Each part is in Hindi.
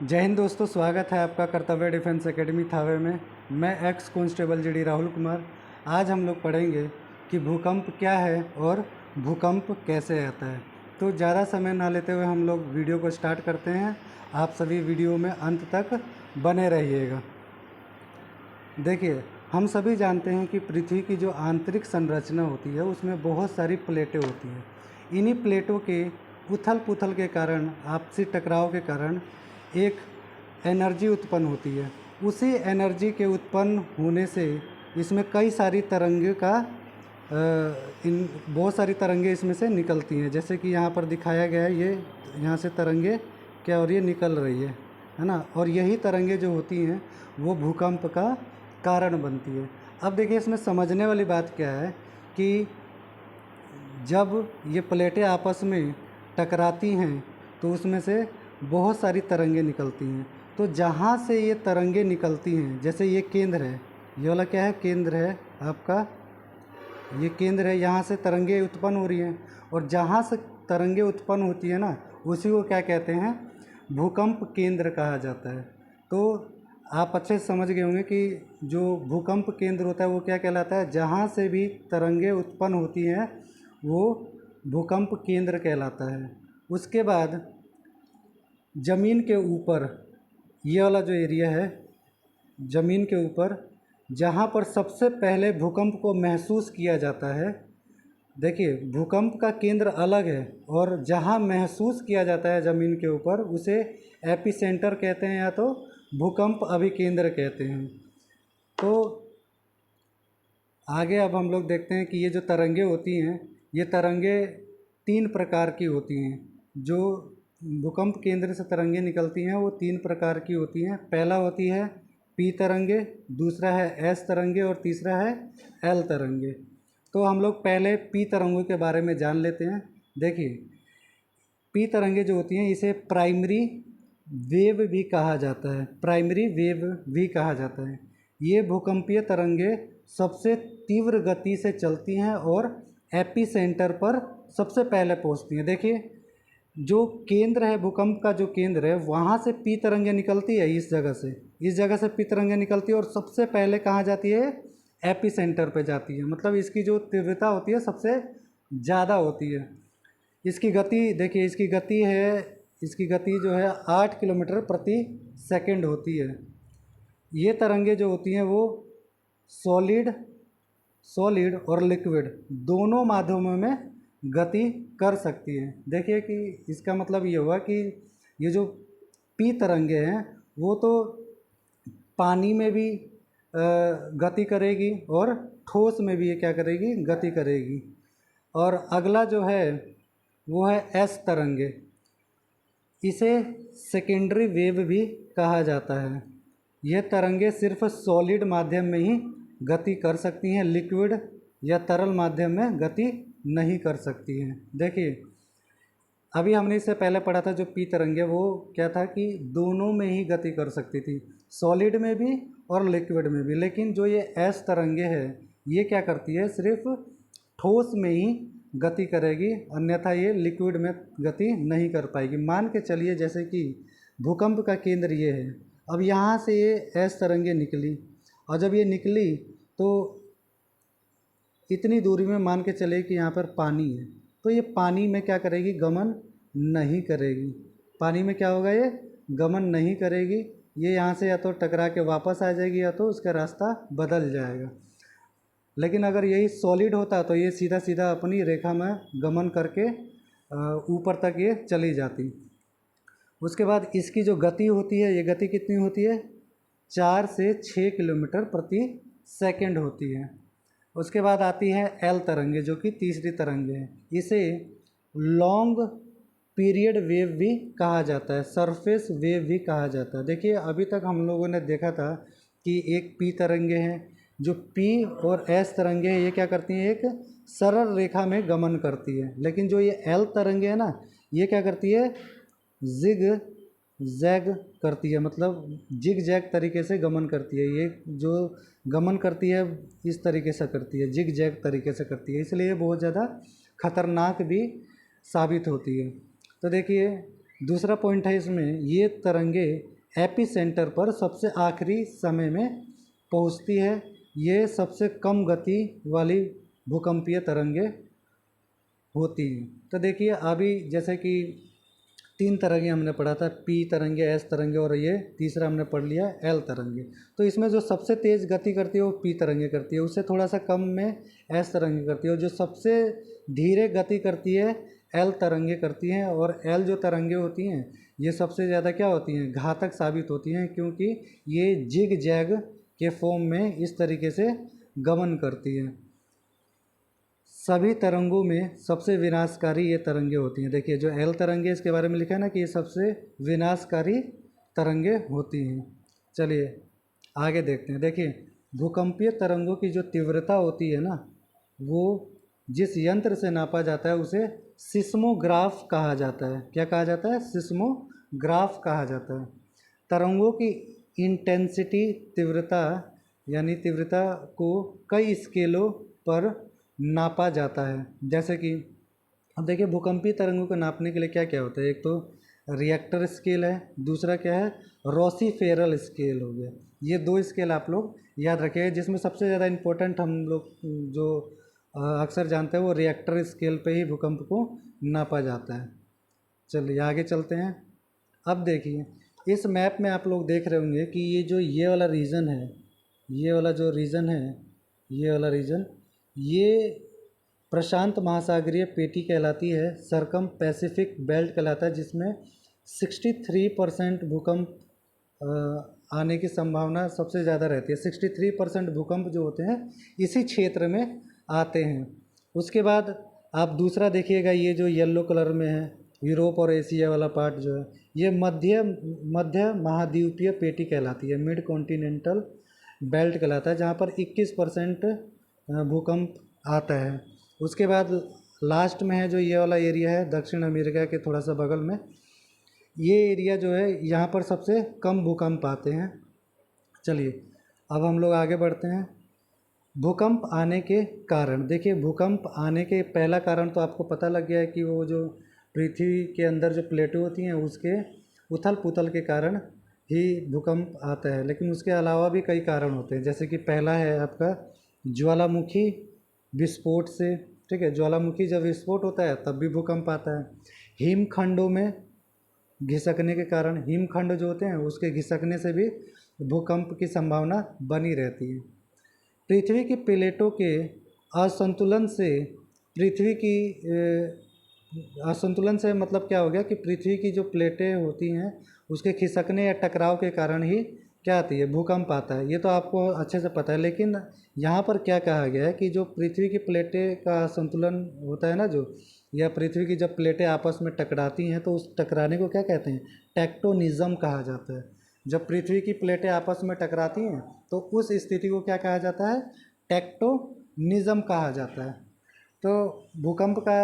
जय हिंद दोस्तों, स्वागत है आपका कर्तव्य डिफेंस एकेडमी थावे में। मैं x constable GD Rahul Kumar. आज हम लोग पढ़ेंगे कि भूकंप क्या है और भूकंप कैसे आता है। तो ज़्यादा समय ना लेते हुए हम लोग वीडियो को स्टार्ट करते हैं। आप सभी वीडियो में अंत तक बने रहिएगा। देखिए, हम सभी जानते हैं कि पृथ्वी की जो आंतरिक संरचना होती है उसमें बहुत सारी प्लेटें होती हैं। इन्हीं प्लेटों के उथल पुथल के कारण, आपसी टकराव के कारण एक एनर्जी उत्पन्न होती है। उसी एनर्जी के उत्पन्न होने से इसमें कई सारी तरंगे का इन बहुत सारी तरंगे इसमें से निकलती हैं। जैसे कि यहाँ पर दिखाया गया है, ये यहाँ से तरंगे क्या हो रही है, निकल रही है ना। और यही तरंगे जो होती हैं वो भूकंप का कारण बनती है। अब देखिए, इसमें समझने वाली बात क्या है कि जब ये प्लेटें आपस में टकराती हैं तो उसमें से बहुत सारी तरंगे निकलती हैं। तो जहाँ से ये तरंगे निकलती हैं, जैसे ये केंद्र है, ये वाला क्या है, केंद्र है आपका, ये केंद्र है, यहाँ से तरंगे उत्पन्न हो रही हैं। और जहाँ से तरंगे उत्पन्न होती है ना, उसी को क्या कहते हैं, भूकंप केंद्र कहा जाता है। तो आप अच्छे से समझ गए होंगे कि जो भूकंप केंद्र होता है वो क्या कहलाता है। जहाँ से भी तरंगे उत्पन्न होती हैं वो भूकंप केंद्र कहलाता है। उसके बाद ज़मीन के ऊपर, ये वाला जो एरिया है ज़मीन के ऊपर, जहाँ पर सबसे पहले भूकंप को महसूस किया जाता है। देखिए, भूकंप का केंद्र अलग है और जहाँ महसूस किया जाता है ज़मीन के ऊपर उसे एपिसेंटर कहते हैं या तो भूकंप अभिकेंद्र कहते हैं। तो आगे अब हम लोग देखते हैं कि ये जो तरंगे होती हैं, ये तरंगे 3 प्रकार की होती हैं। जो भूकंप केंद्र से तरंगे निकलती हैं वो 3 प्रकार की होती हैं। पहला होती है पी तरंगे, दूसरा है एस तरंगे और तीसरा है एल तरंगे। तो हम लोग पहले पी तरंगों के बारे में जान लेते हैं। देखिए, पी तरंगे जो होती हैं इसे प्राइमरी वेव भी कहा जाता है, प्राइमरी वेव भी कहा जाता है। ये भूकंपीय तरंगे सबसे तीव्र गति से चलती हैं और एपिसेंटर पर सबसे पहले पहुंचती हैं। देखिए, जो केंद्र है, भूकंप का जो केंद्र है, वहाँ से पी तरंगे निकलती है, इस जगह से पी तरंगे निकलती है और सबसे पहले कहाँ जाती है, एपिसेंटर पे जाती है। मतलब इसकी जो तीव्रता होती है सबसे ज़्यादा होती है। इसकी गति देखिए, इसकी गति जो है 8 किलोमीटर प्रति सेकंड होती है। ये तरंगे जो होती हैं वो सॉलिड और लिक्विड दोनों माध्यमों में गति कर सकती है। देखिए कि इसका मतलब ये हुआ कि ये जो पी तरंगे हैं वो तो पानी में भी गति करेगी और ठोस में भी ये क्या करेगी, गति करेगी। और अगला जो है वो है एस तरंगे। इसे सेकेंडरी वेव भी कहा जाता है। यह तरंगे सिर्फ सॉलिड माध्यम में ही गति कर सकती हैं, लिक्विड या तरल माध्यम में गति नहीं कर सकती हैं। देखिए, अभी हमने इससे पहले पढ़ा था जो पी तरंगे, वो क्या था कि दोनों में ही गति कर सकती थी, सॉलिड में भी और लिक्विड में भी। लेकिन जो ये एस तरंगे है ये क्या करती है, सिर्फ ठोस में ही गति करेगी, अन्यथा ये लिक्विड में गति नहीं कर पाएगी। मान के चलिए जैसे कि भूकंप का केंद्र ये है, अब यहाँ से ये एस तरंगे निकली और जब ये निकली तो इतनी दूरी में मान के चले कि यहाँ पर पानी है, तो ये पानी में क्या करेगी, गमन नहीं करेगी। पानी में क्या होगा, ये गमन नहीं करेगी। ये यहाँ से या तो टकरा के वापस आ जाएगी या तो उसका रास्ता बदल जाएगा। लेकिन अगर यही सॉलिड होता तो ये सीधा सीधा अपनी रेखा में गमन करके ऊपर तक ये चली जाती। उसके बाद इसकी जो गति होती है, ये गति कितनी होती है, 4 से 6 किलोमीटर प्रति सेकंड होती है। उसके बाद आती है एल तरंगे, जो कि तीसरी तरंगे है। इसे लॉन्ग पीरियड वेव भी कहा जाता है, सरफेस वेव भी कहा जाता है। देखिए, अभी तक हम लोगों ने देखा था कि एक पी तरंगे हैं, जो पी और एस तरंगे हैं, ये क्या करती हैं, एक सरल रेखा में गमन करती है। लेकिन जो ये एल तरंगे है ना, ये क्या करती है, जिग जैग करती है, मतलब जिग जैग तरीके से गमन करती है। ये जो गमन करती है इस तरीके से करती है, जिग जैग तरीके से करती है, इसलिए बहुत ज़्यादा खतरनाक भी साबित होती है। तो देखिए, दूसरा पॉइंट है इसमें, ये तरंगे एपी सेंटर पर सबसे आखिरी समय में पहुंचती है। ये सबसे कम गति वाली भूकंपीय तरंगे होती हैं। तो देखिए अभी जैसे कि 3 तरंगे हमने पढ़ा था, पी तरंगे, एस तरंगे और ये तीसरा हमने पढ़ लिया एल तरंगे। तो इसमें जो सबसे तेज़ गति करती है वो पी तरंगे करती है, उससे थोड़ा सा कम में एस तरंगे करती है, और जो सबसे धीरे गति करती है एल तरंगे करती हैं। और एल जो तरंगे होती हैं ये सबसे ज़्यादा क्या होती हैं, घातक साबित होती हैं, क्योंकि ये जिग जैग के फॉर्म में इस तरीके से गमन करती हैं। सभी तरंगों में सबसे विनाशकारी ये तरंगे होती हैं। देखिए जो एल तरंगे इसके बारे में लिखा है ना कि ये सबसे विनाशकारी तरंगे होती हैं। चलिए आगे देखते हैं। देखिए भूकंपीय तरंगों की जो तीव्रता होती है ना, वो जिस यंत्र से नापा जाता है उसे सिस्मोग्राफ कहा जाता है। क्या कहा जाता है? सिस्मोग्राफ कहा जाता है। तरंगों की इंटेंसिटी, तीव्रता यानी तीव्रता को कई स्केलों पर नापा जाता है। जैसे कि अब देखिए भूकंपीय तरंगों को नापने के लिए क्या क्या होता है। एक तो रिएक्टर स्केल है, दूसरा क्या है, रोसीफेरल स्केल हो गया। ये 2 स्केल आप लोग याद रखिए, जिसमें सबसे ज़्यादा इम्पोर्टेंट हम लोग जो अक्सर जानते हैं वो रिएक्टर स्केल पे ही भूकंप को नापा जाता है। चलिए आगे चलते हैं। अब देखिए इस मैप में आप लोग देख रहे होंगे कि ये जो ये वाला रीजन है, ये वाला जो रीजन है, ये वाला रीजन, ये प्रशांत महासागरीय पेटी कहलाती है, सरकम पैसिफिक बेल्ट कहलाता है, जिसमें 63% भूकंप आने की संभावना सबसे ज़्यादा रहती है। 63% भूकंप जो होते हैं इसी क्षेत्र में आते हैं। उसके बाद आप दूसरा देखिएगा, ये जो येलो कलर में है, यूरोप और एशिया वाला पार्ट जो है, ये मध्य महाद्वीपीय पेटी कहलाती है, मिड कॉन्टिनेंटल बेल्ट कहलाता है, जहाँ पर 21% भूकंप आता है। उसके बाद लास्ट में है जो ये वाला एरिया है, दक्षिण अमेरिका के थोड़ा सा बगल में, ये एरिया जो है यहाँ पर सबसे कम भूकंप आते हैं। चलिए अब हम लोग आगे बढ़ते हैं। भूकंप आने के कारण, देखिए भूकंप आने के पहला कारण तो आपको पता लग गया है कि वो जो पृथ्वी के अंदर जो प्लेटें होती हैं उसके उथल पुथल के कारण ही भूकंप आता है। लेकिन उसके अलावा भी कई कारण होते हैं, जैसे कि पहला है आपका ज्वालामुखी विस्फोट से, ठीक है, ज्वालामुखी जब विस्फोट होता है तब भी भूकंप आता है। हिमखंडों में घिसकने के कारण, हिमखंड जो होते हैं उसके घिसकने से भी भूकंप की संभावना बनी रहती है। पृथ्वी की प्लेटों के असंतुलन से, पृथ्वी की असंतुलन से मतलब क्या हो गया कि पृथ्वी की जो प्लेटें होती हैं उसके खिसकने या टकराव के कारण ही क्या आती है, भूकंप आता है। ये तो आपको अच्छे से पता है। लेकिन यहाँ पर क्या कहा गया है कि जो पृथ्वी की प्लेटें का संतुलन होता है ना, जो या पृथ्वी की जब प्लेटें आपस में टकराती हैं तो उस टकराने को क्या कहते हैं, टेक्टोनिज्म कहा जाता है। जब पृथ्वी की प्लेटें आपस में टकराती हैं तो उस स्थिति को क्या कहा जाता है, टेक्टोनिज्म कहा जाता है। तो भूकंप का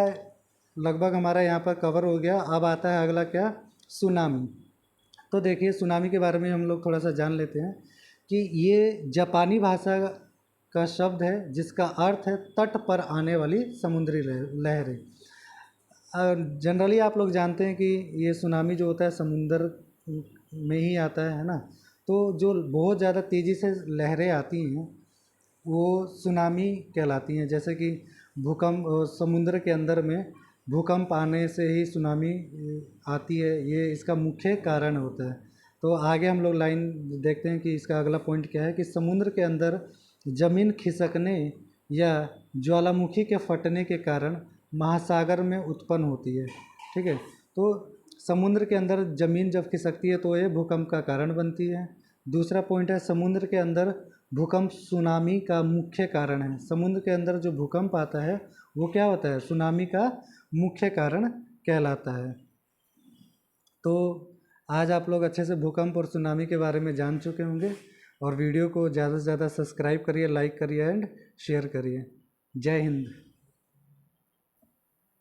लगभग हमारा यहाँ पर कवर हो गया। अब आता है अगला क्या, सुनामी। तो देखिए सुनामी के बारे में हम लोग थोड़ा सा जान लेते हैं कि ये जापानी भाषा का शब्द है जिसका अर्थ है तट पर आने वाली समुद्री लहरें। जनरली आप लोग जानते हैं कि ये सुनामी जो होता है समुंदर में ही आता है ना। तो जो बहुत ज़्यादा तेज़ी से लहरें आती हैं वो सुनामी कहलाती हैं। जैसे कि भूकंप, समुद्र के अंदर में भूकंप आने से ही सुनामी आती है, ये इसका मुख्य कारण होता है। तो आगे हम लोग लाइन देखते हैं कि इसका अगला पॉइंट क्या है कि समुद्र के अंदर ज़मीन खिसकने या ज्वालामुखी के फटने के कारण महासागर में उत्पन्न होती है। ठीक है, तो समुद्र के अंदर ज़मीन जब खिसकती है तो ये भूकंप का कारण बनती है। दूसरा पॉइंट है समुद्र के अंदर भूकंप सुनामी का मुख्य कारण है। समुद्र के अंदर जो भूकंप आता है वो क्या होता है, सुनामी का मुख्य कारण कहलाता है। तो आज आप लोग अच्छे से भूकंप और सुनामी के बारे में जान चुके होंगे, और वीडियो को ज़्यादा से ज़्यादा सब्सक्राइब करिए, लाइक करिए एंड शेयर करिए। जय हिंद।